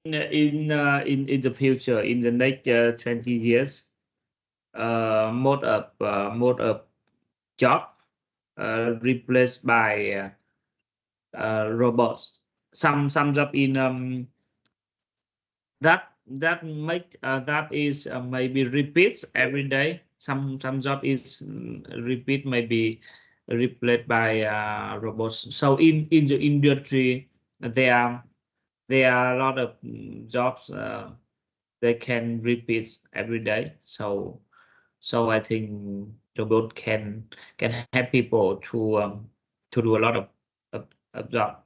In the future, in the next 20 years, most of job replaced by robots. Some job in that make that is maybe repeats every day. Some job is repeat, maybe replaced by robots. So in the industry, there are a lot of jobs they can repeat every day. So I think robot can help people to do a lot of job.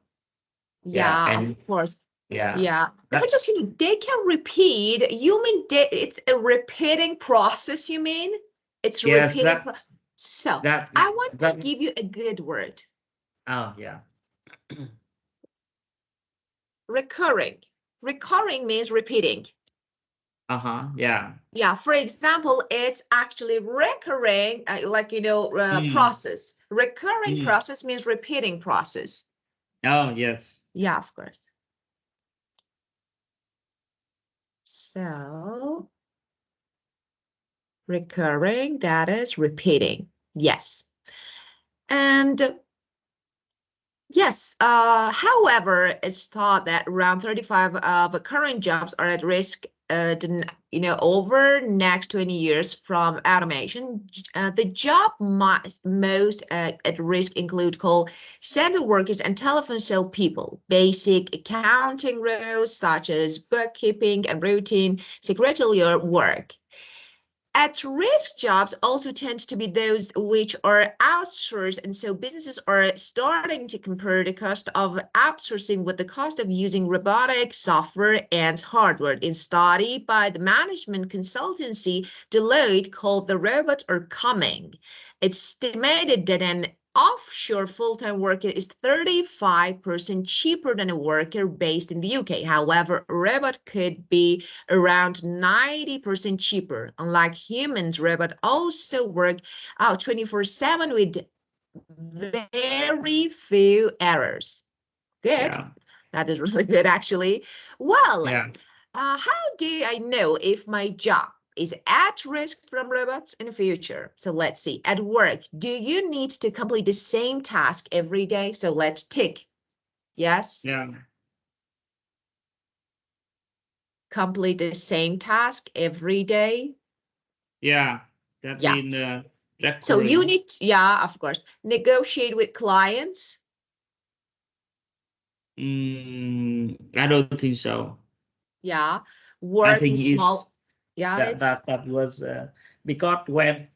Yeah, Yeah, of and course. yeah, Yeah. So that just, they can repeat. You mean it's a repeating process, you mean? It's yes, repeating. So that I want to that give you a good word. oh yeah. Recurring. Recurring means repeating. Yeah. Yeah, for example, it's actually recurring, like, Mm, process. Recurring mm. process means repeating process. Oh yes. Yeah, of course. So recurring, that is repeating. Yes. And yes, however, it's thought that around 35 of current jobs are at risk, over next 20 years from automation. The job most at risk include call center workers and telephone sale people, basic accounting roles such as bookkeeping and routine secretarial work. At-risk jobs also tend to be those which are outsourced, and so businesses are starting to compare the cost of outsourcing with the cost of using robotic software and hardware. In study by the management consultancy Deloitte called "The Robots Are Coming," it's estimated that an offshore full-time worker is 35% cheaper than a worker based in the UK. However, a robot could be around 90% cheaper. Unlike humans, robots also work out 24/7 with very few errors. Good. Yeah. That is really good, actually. Well, Yeah. how do I know if my job is at risk from robots in the future? So let's see. At work, do you need to complete the same task every day? So let's tick. Yes. Yeah. Complete the same task every day. Yeah. That Yeah. mean So you recurring. need, yeah, of course, negotiate with clients. I don't think so. Yeah. I Work in think is small. Yeah, that it's, that was because when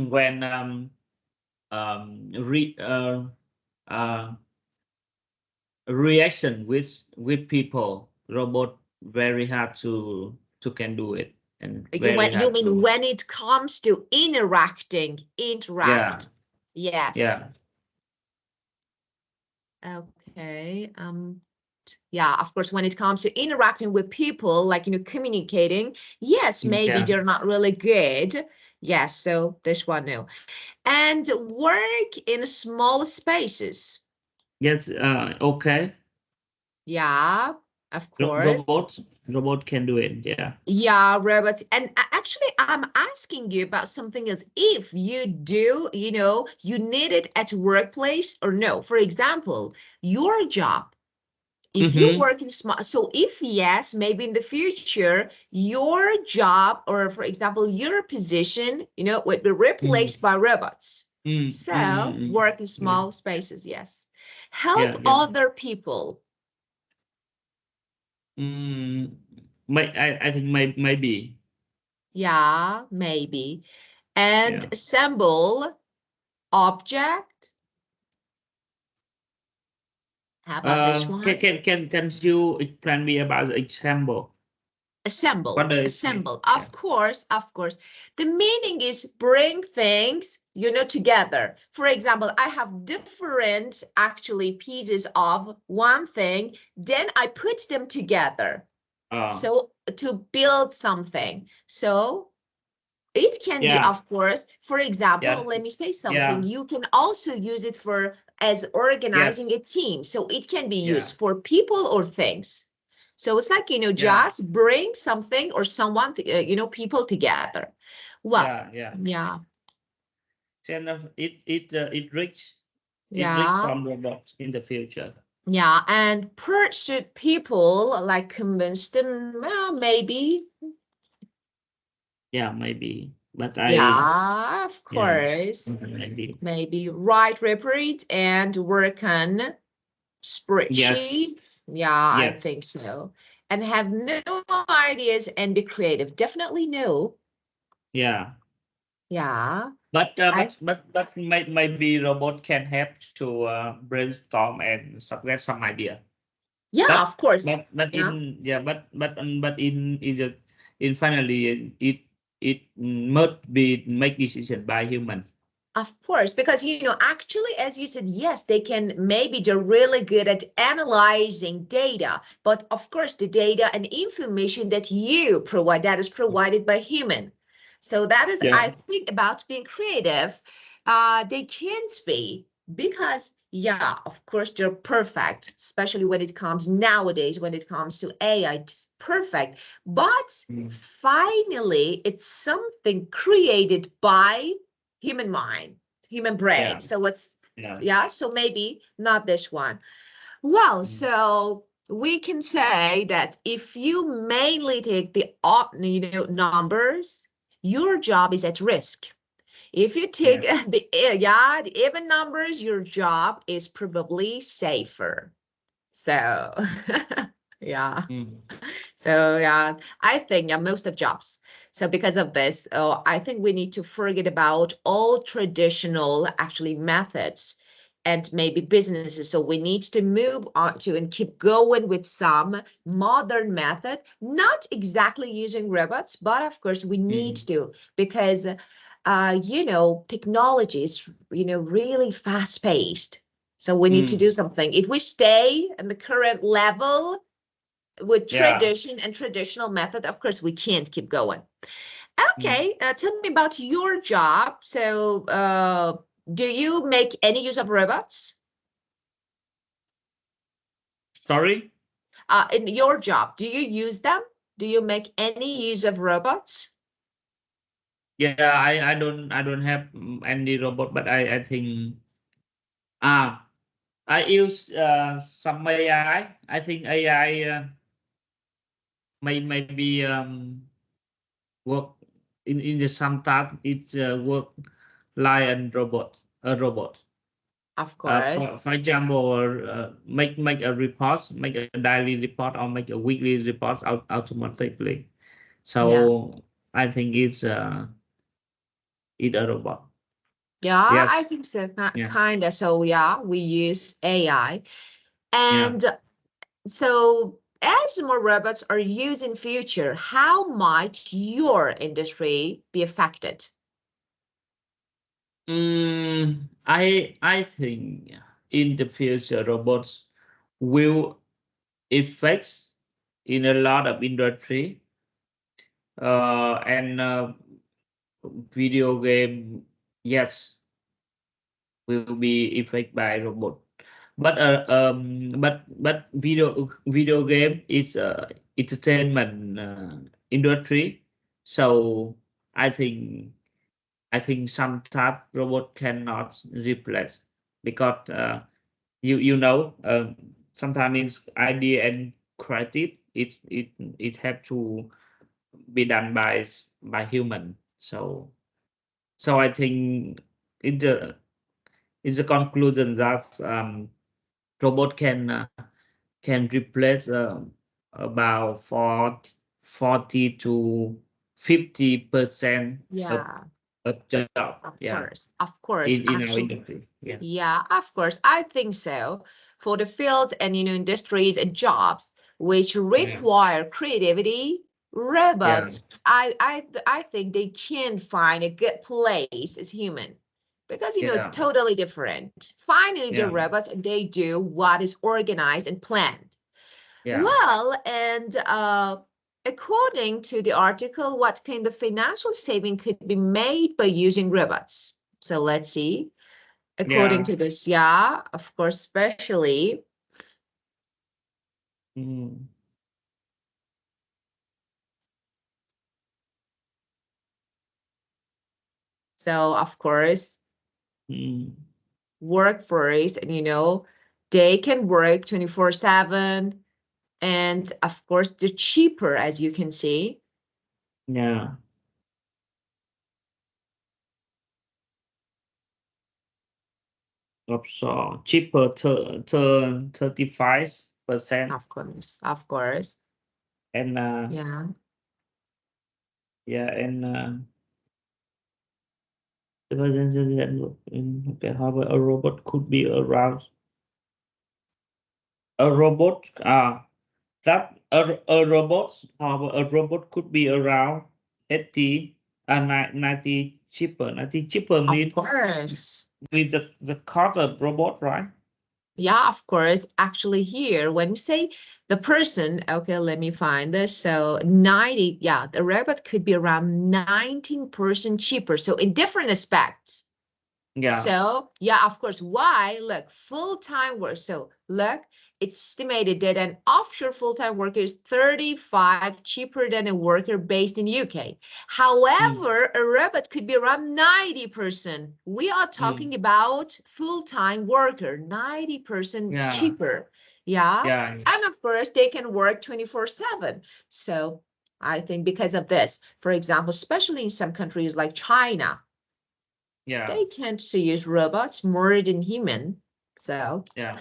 when re uh reaction with people, robot very hard to can do it, and very you hard mean to. when it comes to interacting, Yeah. interact. Yes. Yeah. Okay. Yeah, of course, when it comes to interacting with people, like, communicating, yes, maybe Yeah. they're not really good. Yes, so this one, no. And work in small spaces. Yes. Okay. Yeah, of course. Robot can do it. Yeah. Yeah, robots. And actually, I'm asking you about something else. If you do, you need it at workplace or no. For example, your job, if you Mm-hmm. work in small, so if yes, maybe in the future, your job, or for example, your position, would be Mm, replaced by robots. mm, mm, So mm, mm. work in Yeah. small spaces, yes. Help Yeah. Yeah. other people. Mm, I think maybe. Yeah, maybe. And Yeah. assemble object. How about this Can one? you explain me about the example? What Assemble, does it mean? assemble. Yeah. Of course, of course. The meaning is bring things, together. For example, I have different actually pieces of one thing, then I put them together. Uh, So to build something. So it can be, yeah. of course, for example, Yeah. let me say something. Yeah. You can also use it for as organizing Yes. a team. So it can be Yeah. used for people or things. So it's like, Yeah. just bring something or someone, people together. Well, Yeah. Kind of it reach yeah, from robots in the future. yeah. And should people like convince them? Well, maybe. Yeah, maybe, but Yeah, of yeah, course. maybe. Maybe write report and work on Yes, spreadsheets. Yeah, I yes. think so. And have no ideas and be creative. Definitely no. Yeah. Yeah. But I maybe robot can help to brainstorm and suggest some idea. yeah, But of course. but Yeah. in yeah but in finally it must be make decision by human. Of course, because actually, as you said, yes, maybe they're really good at analyzing data, but of course, the data and information that you provide, that is provided by human. So that is, Yeah. I think, about being creative. They can't be because, yeah, of course, they're perfect, especially when it comes nowadays, when it comes to AI, it's perfect. But finally, it's something created by human mind, human brain. Yeah. So it's, Yeah. yeah, so maybe not this one. Well, Mm. so we can say that if you mainly take the numbers, your job is at risk. If you take Yeah. the even numbers, your job is probably safer. So yeah. Mm. So yeah, I think most of jobs. So because of this, I think we need to forget about all traditional actually methods and maybe businesses. So we need to move on to and keep going with some modern method, not exactly using robots, but of course we need Mm. to because technology is really fast paced. So we need to do Mm. something. If we stay in the current level with Yeah. tradition and traditional method, of course, we can't keep going. Mm. Okay, tell me about your job. So, do you make any use of robots? Sorry. In your job, do you use them? Do you make any use of robots? Yeah, I don't have any robot, but I think ah I use some AI. I think AI maybe work in the some task it work like a robot. Of course. For example, make a report, make a daily report or make a weekly report automatically. Yeah. So I think it's a robot. Yeah, I Yes. think so. Yeah. Kind of. So, yeah, we use AI. Yeah. And so, as more robots are used in future, how might your industry be affected? I think in the future robots will affect in a lot of industry and video game, yes, will be affected by robot. But video game is entertainment industry, so I think some type robot cannot replace because sometimes it's idea and creative it have to be done by human. So I think it's a conclusion that robot can replace about 40 to 50% Yeah. of job. Yeah, Of course, in our actually, industry. Yeah. yeah, of course, I think so. For the fields and industries and jobs which Yeah. require creativity, Yeah. robots, I think they can find a good place as human because it's Yeah. totally different. Finally, the Yeah. robots they do what is organized and planned. Yeah. Well, and according to the article, what kind of financial saving could be made by using robots? So let's see. According Yeah. to this, yeah, of course, especially Mm. So of course, workforce, and they can work 24/7, and of course they're cheaper, as you can see. Yeah. Also cheaper 35%. Of course, of course. And Yeah. yeah, and okay, however, a robot could be around a robot that a robot however a robot could be around 80 90 cheaper. 90 cheaper Of means course. with the cost of robot, right? Yeah, of course. Actually, here, when we say the person, okay, let me find this. So 90, yeah, the robot could be around 19% cheaper. So in different aspects. Yeah. So, yeah, of course. Why? Look, full-time work. So, look, it's estimated that an offshore full-time worker is 35 cheaper than a worker based in UK. However, a robot could be around 90%. We are talking about full-time worker, 90% cheaper. Yeah. Yeah. And of course, they can work 24/7. So, I think because of this, for example, especially in some countries like China, they tend to use robots more than human. So Yeah.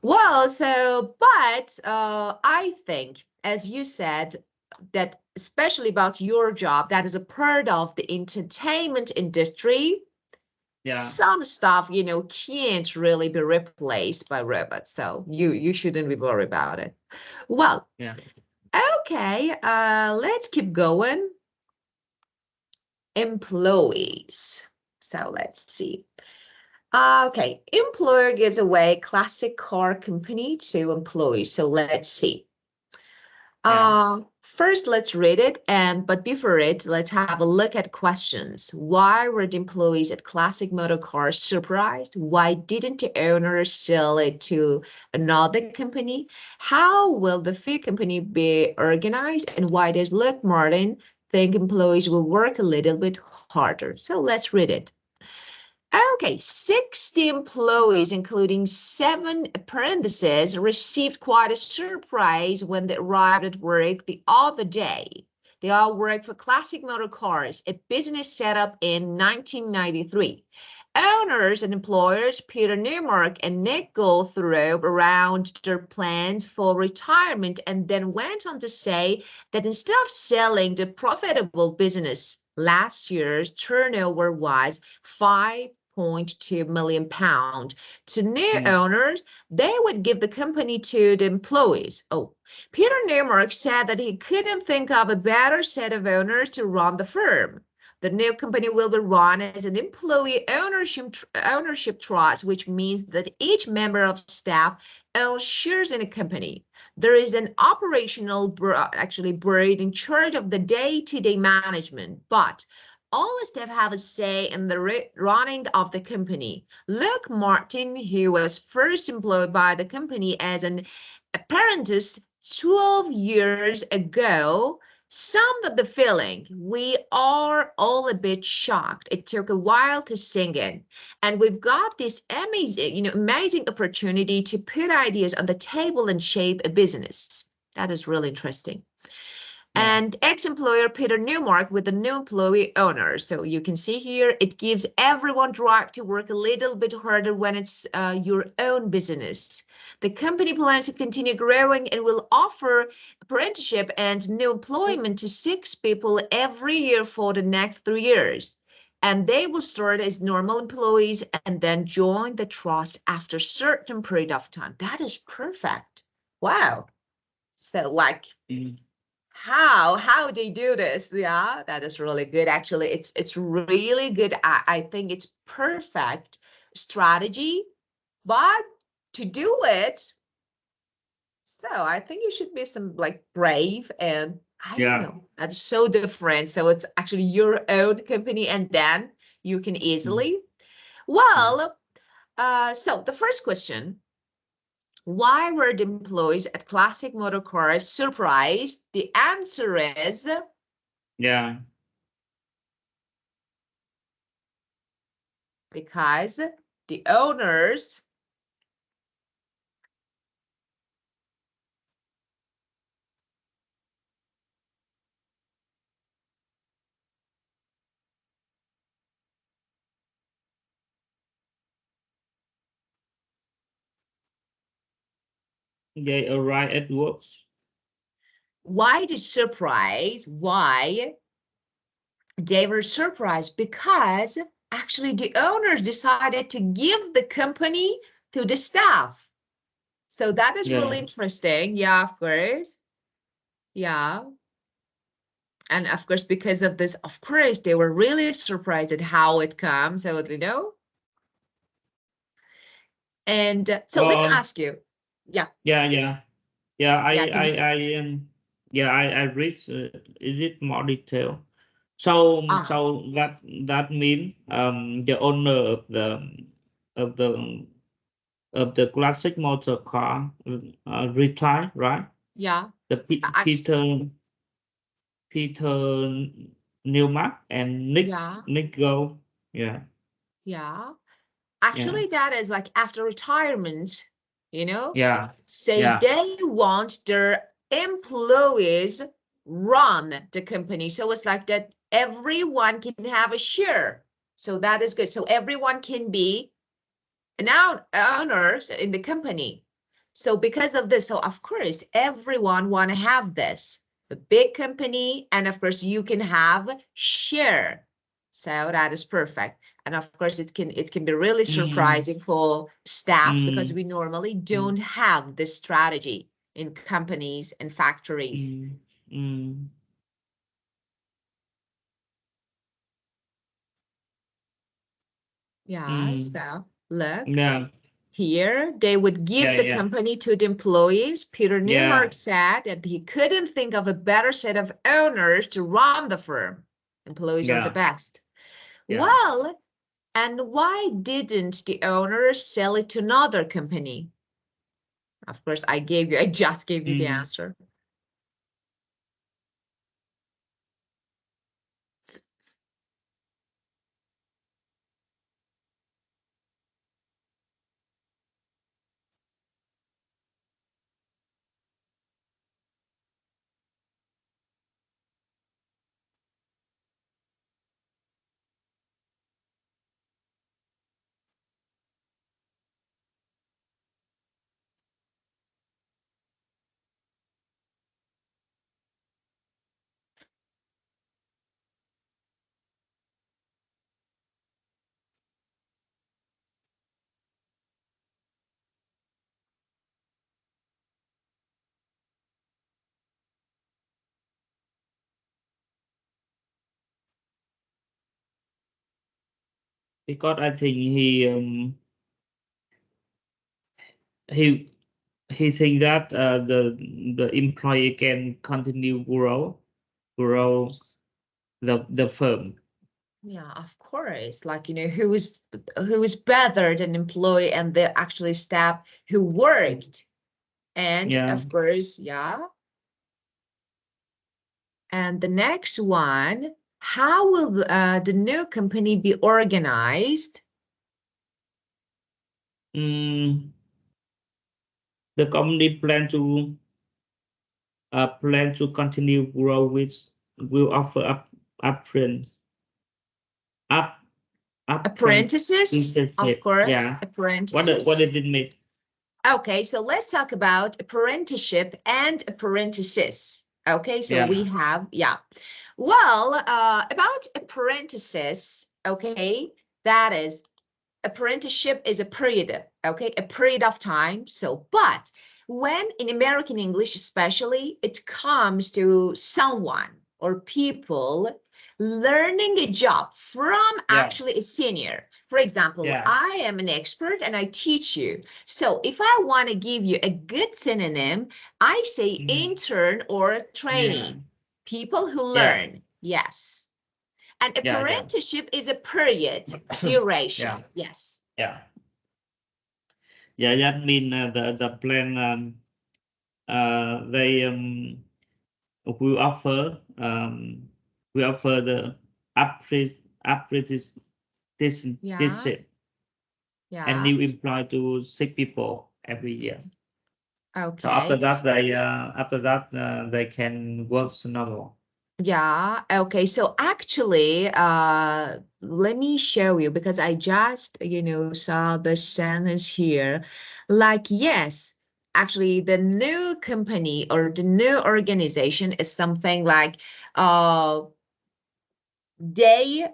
well, but I think, as you said, that especially about your job, that is a part of the entertainment industry. Some stuff, can't really be replaced by robots. So you shouldn't be worried about it. Well, okay, let's keep going. Employees. So let's see. Okay, employer gives away classic car company to employees. So let's see. First, let's read it. But before it, let's have a look at questions. Why were the employees at Classic Motor Cars surprised? Why didn't the owner sell it to another company? How will the fee company be organized? And why does Luke Martin think employees will work a little bit harder? So let's read it. Okay, 60 employees, including 7 apprentices, received quite a surprise when they arrived at work the other day. They all work for Classic Motor Cars, a business set up in 1993. Owners and employers Peter Newmark and Nick go through around their plans for retirement and then went on to say that instead of selling the profitable business, last year's turnover was 5.2 million pounds. To new owners, they would give the company to the employees. Oh, Peter Newmark said that he couldn't think of a better set of owners to run the firm. The new company will be run as an employee ownership trust, which means that each member of staff owns shares in a company. There is an operational board in charge of the day-to-day management, but all staff have a say in the running of the company. Luke Martin, who was first employed by the company as an apprentice 12 years ago, summed up the feeling. We are all a bit shocked. It took a while to sink in. And we've got this amazing opportunity to put ideas on the table and shape a business. That is really interesting. And ex-employer Peter Newmark with the new employee owner. So you can see here, it gives everyone drive to work a little bit harder when it's your own business. The company plans to continue growing and will offer apprenticeship and new employment to 6 people every year for the next 3 years. And they will start as normal employees and then join the trust after a certain period of time. That is perfect. Wow. So like, how they do this? Yeah, that is really good. Actually, it's really good. I think it's perfect strategy, but to do it, so I think you should be some like brave, and I don't know, that's so different. So it's actually your own company, and then you can easily. Well, so the first question, why were the employees at Classic Motor Cars surprised? The answer is because the owners They arrive at work. Why the surprise? Why they were surprised? Because actually the owners decided to give the company to the staff. So that is really interesting. Yeah, of course. Yeah. And of course, because of this, of course, they were really surprised at how it comes. So, and so let me ask you. Yeah. Yeah. Can you I read more detail. So ah that means the owner of the of the classic motor car retired, right? yeah. The Peter Newmark and Yeah. Nick Go. Yeah. Yeah. Actually, that is like after retirement, say Yeah. they want their employees run the company. So it's like that everyone can have a share. So that is good. So everyone can be an owners in the company. So because of this, so of course, everyone want to have this, a big company, and of course you can have share. So that is perfect. And of course, it can be really surprising for staff because we normally don't have this strategy in companies and factories. Yeah, so look. Yeah. Here, they would give the company to the employees. Peter Newmark said that he couldn't think of a better set of owners to run the firm. Employees are the best. Well, and why didn't the owners sell it to another company? Of course, I just gave you the answer. Because I think he think that the employee can continue grow the firm. Yeah, of course. Like, who is better than employee and the actually staff who worked. And of course, yeah. And the next one, how will the new company be organized? The company plan to continue grow, which will offer apprentices. Apprentices, of course, apprentices. What did it mean? Okay, so let's talk about apprenticeship and apprentices. Okay, so we have, well, about apprentices, okay, that is, apprenticeship is a period, okay, a period of time. So, but when in American English, especially, it comes to someone or people learning a job from actually a senior. For example, I am an expert and I teach you. So if I want to give you a good synonym, I say intern or trainee, people who learn. Yes. And apprenticeship is a period duration. Yes. That mean the plan they will offer the apprenticeship and new employee to 6 people every year. So after Okay. that they can work normal. Yeah, okay. So actually, let me show you because I just, saw the sentence here. Like, yes, actually, the new company or the new organization is something like they,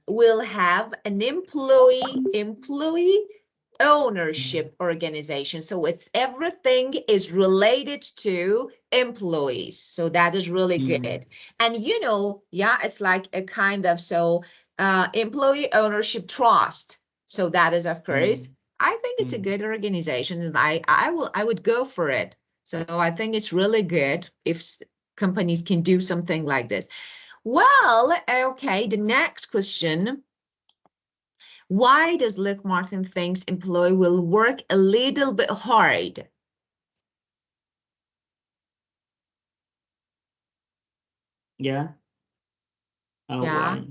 will have an employee ownership organization. So it's everything is related to employees. So that is really good. And yeah, it's like a kind of employee ownership trust. So that is, of course, I think it's a good organization, and I would go for it. So I think it's really good if companies can do something like this. Well, okay, the next question. Why does Luke Martin thinks employee will work a little bit hard? Yeah. Yeah. Why?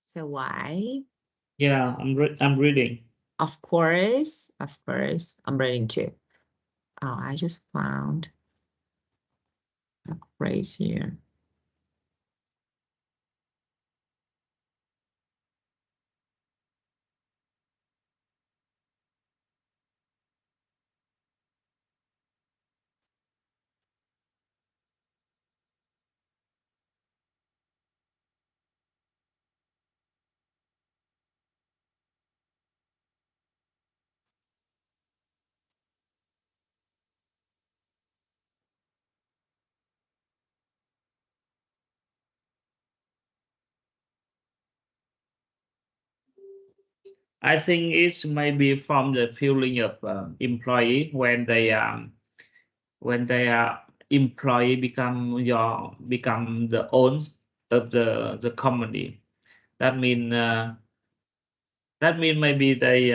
So why? Yeah, I'm reading. Of course, I'm reading too. Oh, I just found a phrase here. I think it's maybe from the feeling of employee when they are employee become the owns of the company. That mean maybe they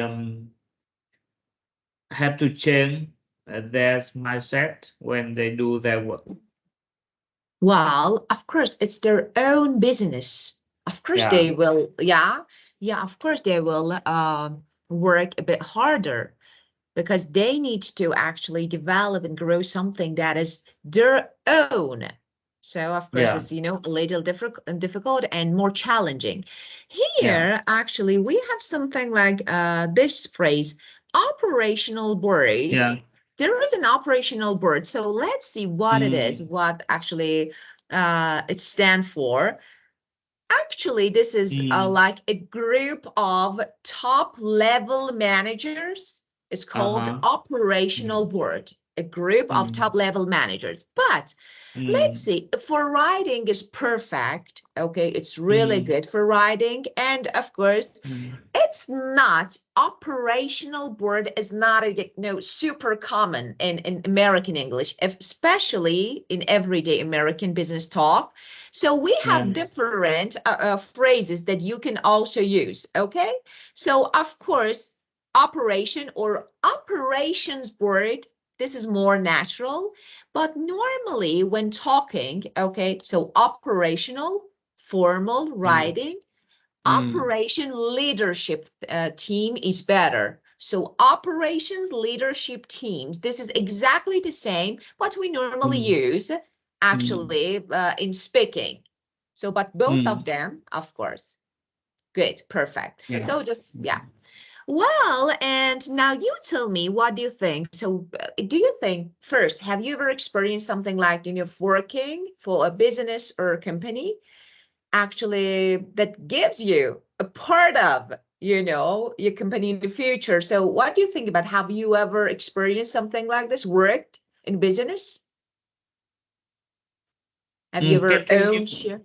have to change their mindset when they do their work. Well, of course, it's their own business. Of course, Yeah, they will. Yeah, yeah. Of course, they will work a bit harder, because they need to actually develop and grow something that is their own. So of course, yeah, it's a little difficult and more challenging. yeah, Here, actually, we have something like this phrase, operational board. yeah. There is an operational board. So let's see what it is, Mm, what actually it stands for. Actually, this is mm, like a group of top level managers. It's called uh-huh. operational Mm, board, a group of mm, top level managers. But let's mm, see, for writing is perfect. Okay, it's really mm, good for writing. And of course, mm, it's not operational board is not super common in American English, especially in everyday American business talk. So we yeah, have different phrases that you can also use. Okay, so of course, operation or operations board, this is more natural, but normally when talking, okay, so operational, formal mm, writing, mm, operation leadership team is better. So operations leadership teams, this is exactly the same what we normally mm, use mm, actually in speaking. So, but both of mm, them, of course, good, perfect. yeah. So just, yeah. Well, and now you tell me, what do you think? So, do you think, first, have you ever experienced something like, working for a business or a company actually that gives you a part of your company in the future? So what do you think about, have you ever experienced something like this, worked in business? Have you ever Can you owned share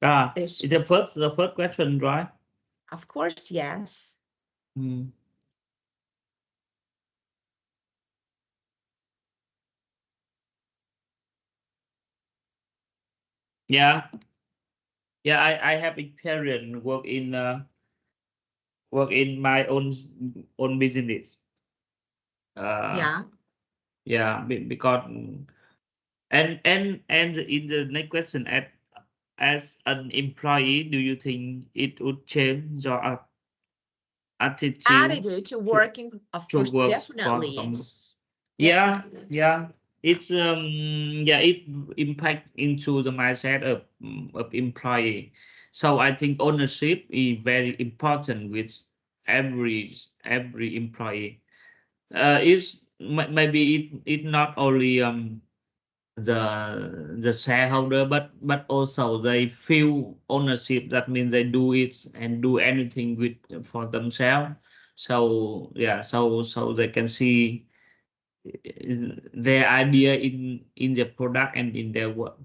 ah this? it's the first question, right? Of course, yes. Mm. Yeah, yeah. I have experience work in my own business. Yeah. Yeah, because and in the next question, as an employee, do you think it would change your attitude Attitude to to working, of to course, work definitely for company? yes. Yeah, Definitely yes. yeah. It's yeah, it impact into the mindset of employee. So I think ownership is very important with every employee. It's maybe it not only the shareholder, but also they feel ownership. That means they do it and do anything with for themselves. So yeah, so they can see their idea in their product and in their work.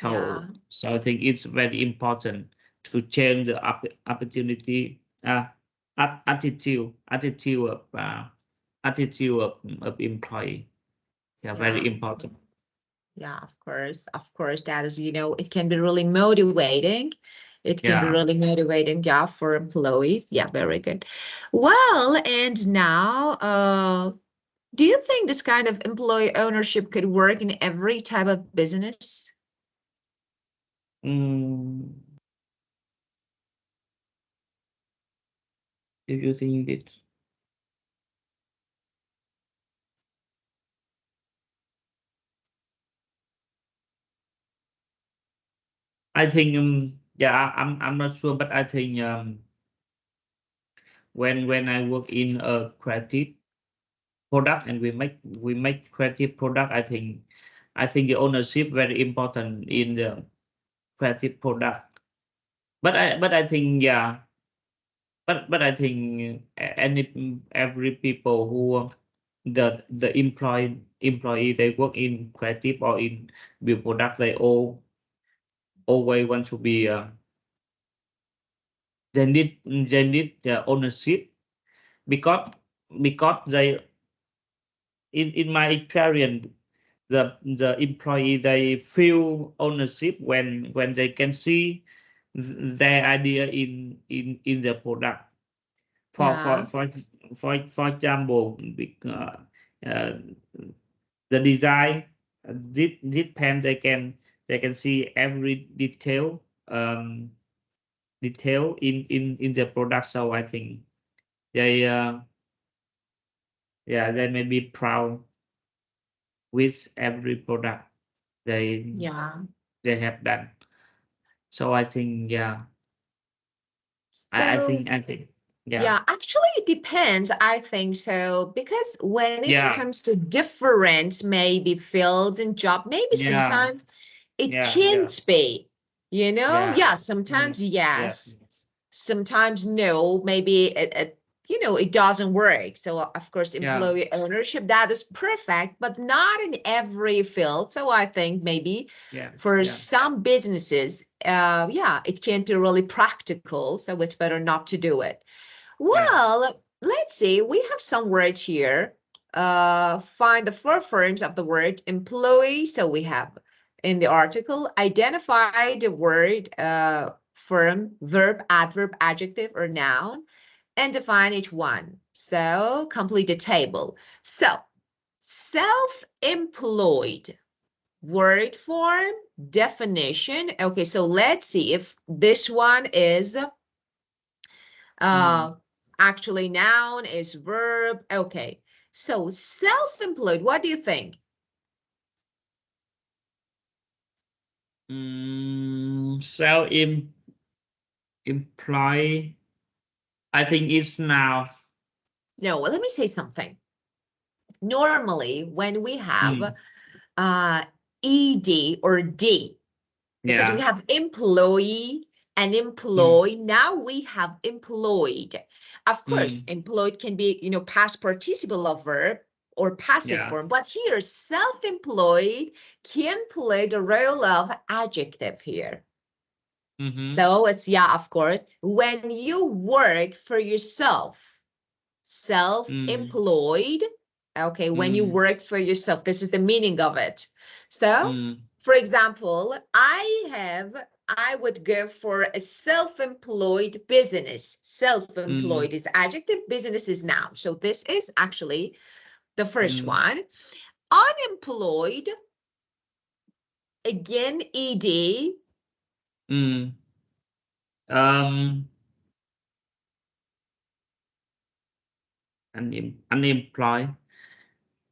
Yeah. So I think it's very important to change the opportunity attitude of employee. Yeah, very Yeah. important. Yeah, of course, that is, it can be really motivating. It can be Yeah. really motivating, yeah, for employees. Yeah, very good. Well, and now, do you think this kind of employee ownership could work in every type of business? Mm, do you think it? I think yeah, I'm not sure, but I think when I work in a creative product and we make creative product, I think the ownership very important in the creative product. But I think yeah, but I think any every people who the employee they work in creative or in build product, they always want to be they need ownership, because they in my experience, the employee they feel ownership when they can see their idea in the product. for for Yeah, for for example, uh, the design, this pen, they can see every detail in the product. So I think they yeah, they may be proud with every product they yeah. they have done. So I think yeah, I So, think yeah, yeah, actually, it depends. I think so because when it yeah, comes to different maybe fields and job, maybe yeah, sometimes it yeah, yeah, can't be, yeah, Yeah, sometimes yes, yes, sometimes no, maybe it doesn't work. So of course, yeah, employee ownership, that is perfect, but not in every field. So I think maybe yeah, for yeah, some businesses, yeah, it can't be really practical. So it's better not to do it. yeah. Well, let's see. We have some words here. Find the four forms of the word employee. So we have in the article, identify the word firm, verb, adverb, adjective, or noun, and define each one. So complete the table. So self-employed, word form, definition. Okay, so let's see if this one is Mm. uh, actually noun, is verb. Okay, so self-employed, what do you think? Self employ, I think it's now. No, well, let me say something. Normally, when we have Mm. ed or d, because we Yeah. have employee and Mm. employ, now we have employed. Of course, Mm. employed can be, past participle of verb or passive Yeah. form, but here self-employed can play the role of adjective here. So it's, yeah, of course, when you work for yourself, self-employed, okay, when you work for yourself, this is the meaning of it. So, for example, I would go for a self-employed business. Self-employed is adjective, business is noun. So this is actually the first one. Unemployed, again, ed. Unemployed.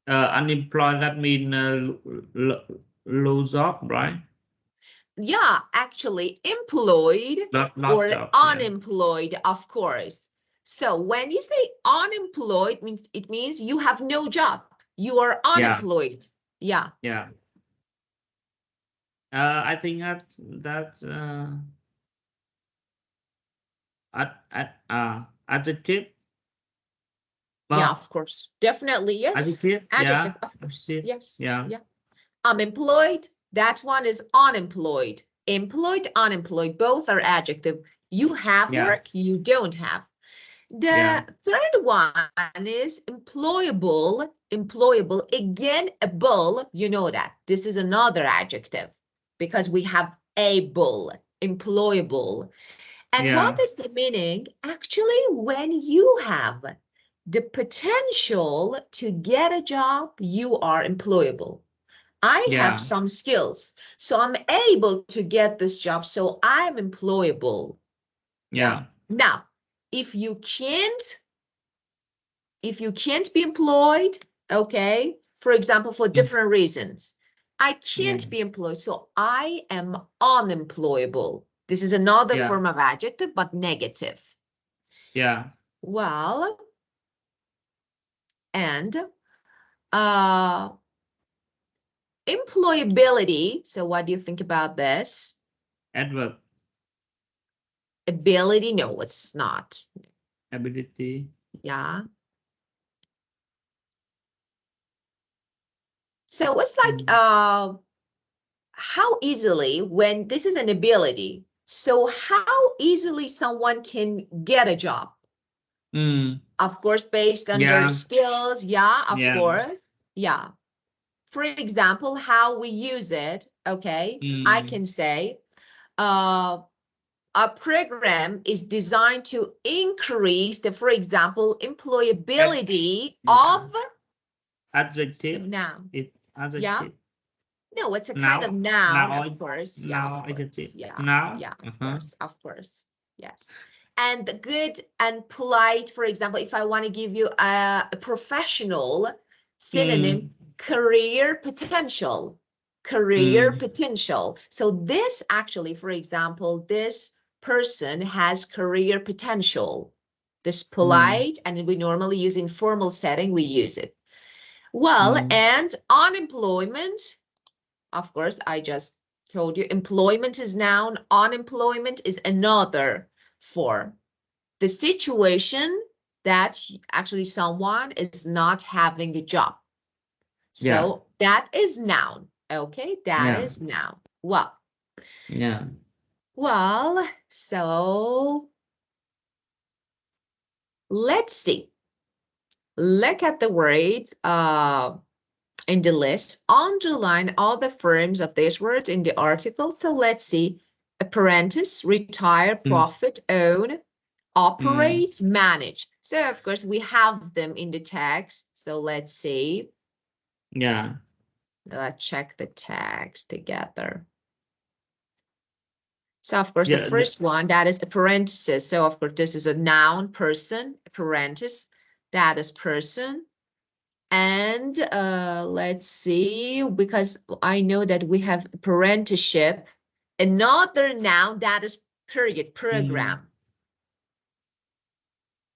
Unemployed, that means lose job, right? Yeah, actually employed Lost or job, yeah. unemployed, of course. So when you say unemployed, it means you have no job. You are unemployed. Yeah. Yeah. I think that adjective. Yeah, of course. Definitely, yes. Adjective, Adjective, yeah. of course. Adjective, Yes. yeah. Yeah. Unemployed, that one is unemployed. Employed, unemployed, both are adjective. You have work, you don't have. The third one is employable. Employable, again, able, you know that. This is another adjective because we have able, employable. And what is the meaning? Actually, when you have the potential to get a job, you are employable. I have some skills, so I'm able to get this job, so I'm employable. Yeah. Now, if you can't be employed, okay, for example, for different reasons, I can't be employed, so I am unemployable. This is another form of adjective, but negative. Yeah. Well, and employability. So what do you think about this? Adverb. Ability? No, it's not. Ability. Yeah. So it's like how easily, when this is an ability, so how easily someone can get a job? Of course, based on their skills. Yeah, of course. Yeah. For example, how we use it, okay, I can say a program is designed to increase the, for example, employability of adjective. So now, Adjective. yeah. No, it's a kind of noun, of course. Yeah, Now, of course. Yeah, now. yeah, of course. Yes. And good and polite, for example, if I want to give you a professional synonym, career potential. Career potential. So this actually, for example, this person has career potential. This polite, and we normally use in formal setting, we use it. Well, and unemployment, of course, I just told you, employment is noun, unemployment is another form. The situation that actually someone is not having a job. So that is noun. Okay, that is noun. Well, so let's see. Look at the words in the list, underline all the forms of these words in the article. So let's see: apprentice, retire, profit, own, operate, manage. So of course we have them in the text. So let's see. Let's check the text together. So of course the first one, that is apprentices. So of course this is a noun, person, apprentice, that is person. And let's see, because I know that we have apprenticeship, another noun, that is period, program.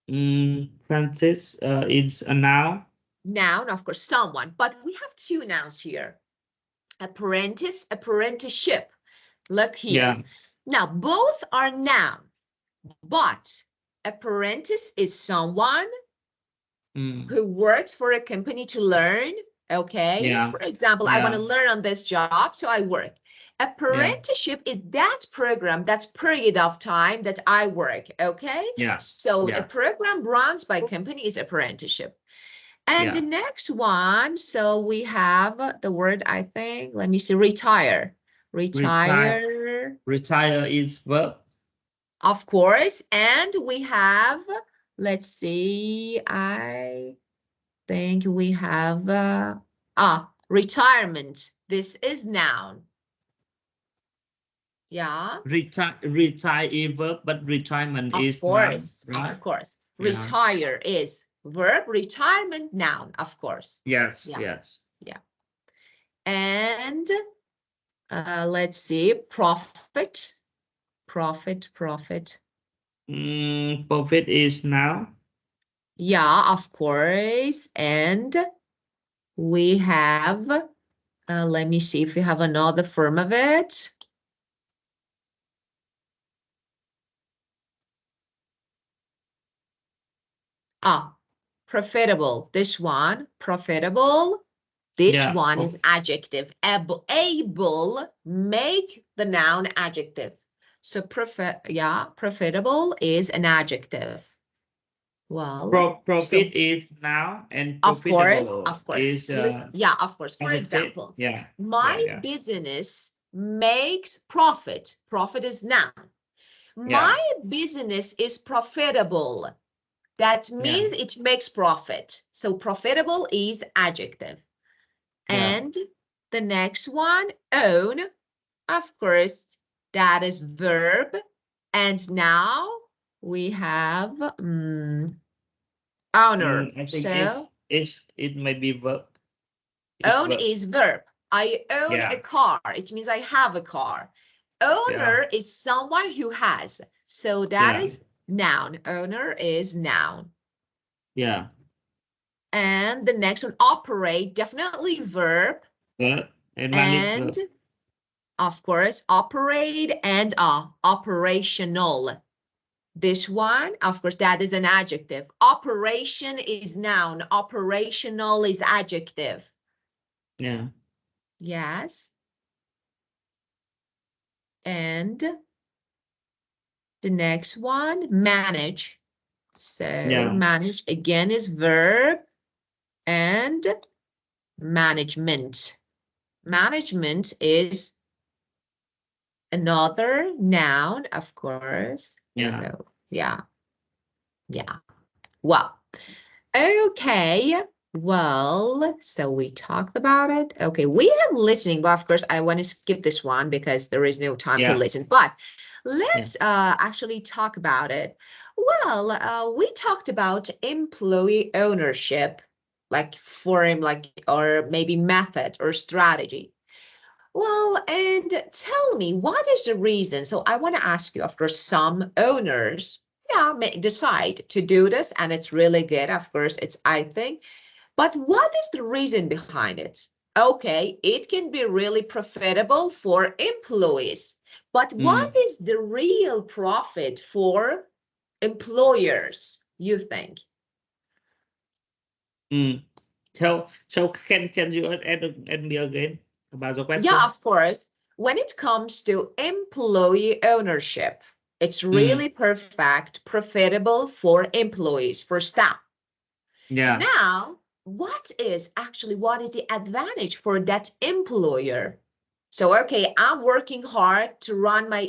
Francis is a noun. Noun, of course, someone, but we have two nouns here. Apprentice, apprenticeship. Look here. Now, both are noun, but apprentice is someone who works for a company to learn. Okay. Yeah. For example, I want to learn on this job, so I work. Apprenticeship is that program, that's period of time that I work. Okay. Yeah. So a program runs by company is apprenticeship. And the next one, so we have the word, I think, let me see, retire. Retire. Retire is verb. Of course. And we have, let's see, I think we have, retirement. This is noun. Yeah. Retire is verb, but retirement is noun, right? Of course. Retire is verb, retirement noun, of course. Yes. Yeah. Yes. Yeah. And let's see, profit. Profit. Profit is noun. Yeah, of course. And we have, let me see if we have another form of it. Profitable. This one, profitable. This one is adjective. Able, make the noun adjective. So profitable is an adjective. Well, profit is noun and profitable of course. is of course. For example, my business makes profit. Profit is noun. My business is profitable. That means it makes profit. So profitable is adjective. And the next one, own, of course, that is verb. And now we have owner. I think it may be verb. Own is verb. I own a car. It means I have a car. Owner is someone who has. So that is noun. Owner is noun. Yeah. And the next one, operate, definitely verb. And of course, operate and operational. This one, of course, that is an adjective. Operation is noun. Operational is adjective. Yeah. Yes. And the next one, manage. So manage again is verb and management. Management is another noun, of course. So yeah. Well, okay. Well, so we talked about it. Okay, we have listening, but of course I want to skip this one because there is no time to listen. But let's actually talk about it. Well, we talked about employee ownership, like form, or maybe method or strategy. Well, and tell me, what is the reason? So I want to ask you, of course, some owners, may decide to do this, and it's really good. Of course, I think, but what is the reason behind it? Okay, it can be really profitable for employees, but what is the real profit for employers, you think? So can you add me again about the question? Yeah, of course. When it comes to employee ownership, it's really perfect, profitable for employees, for staff. Now, what is the advantage for that employer? So, okay, I'm working hard to run my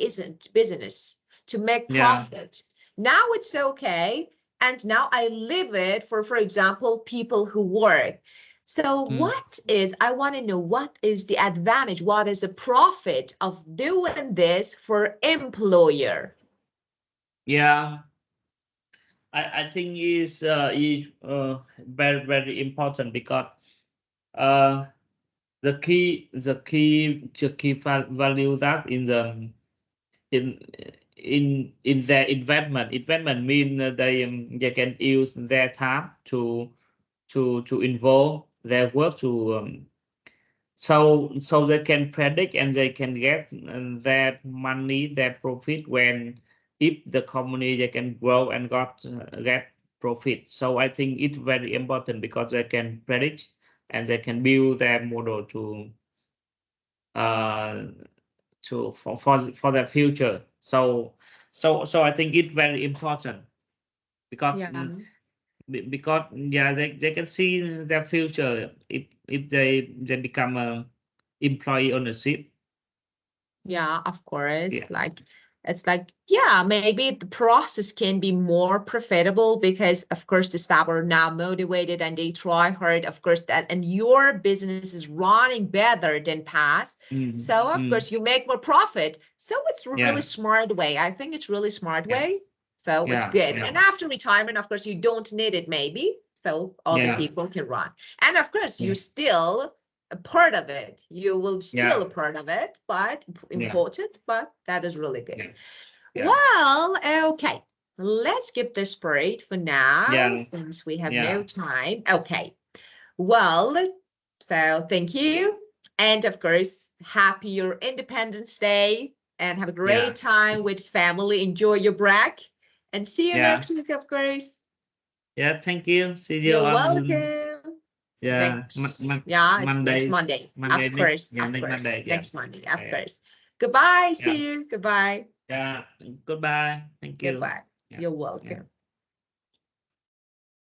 business, to make profit. Now it's okay. And now I leave it for example, people who work. So I want to know, what is the advantage? What is the profit of doing this for employer? Yeah. I think is very, very important because the key value that in their investment mean they can use their time to involve their work to so they can predict and they can get their money, their profit when if the company they can grow and get profit. So I think it's very important because they can predict and they can build their model for the future. So I think it's very important because Yeah. because yeah, they can see their future if they become a employee ownership. Yeah, of course. Yeah. Like it's like, yeah, maybe the process can be more profitable because of course the staff are now motivated and they try hard, of course, that and your business is running better than past. So of course you make more profit. So it's really Yeah. smart way. I think it's really smart Yeah. way. So it's Yeah. good. Yeah. And after retirement, of course, you don't need it maybe. So other Yeah. people can run. And of course, you Yeah. still a part of it. You will still Yeah. a part of it, but Yeah. important, but that is really good. Yeah. Yeah. Well, okay. Let's skip this part for now Yeah. since we have Yeah. no time. Okay. Well, so thank you. And of course, happy your Independence Day and have a Yeah. great time with family. Enjoy your break and see you Yeah. next week, of course. Yeah. Thank you. See you You're on welcome. yeah Yeah, it's next Mondays. Monday. Monday Of next course, yeah of next course. Monday. Yeah. Next Monday, of Yeah. course. Goodbye. Yeah. See you. Goodbye. Yeah. Goodbye. Thank you. Goodbye. Yeah. You're Yeah. welcome.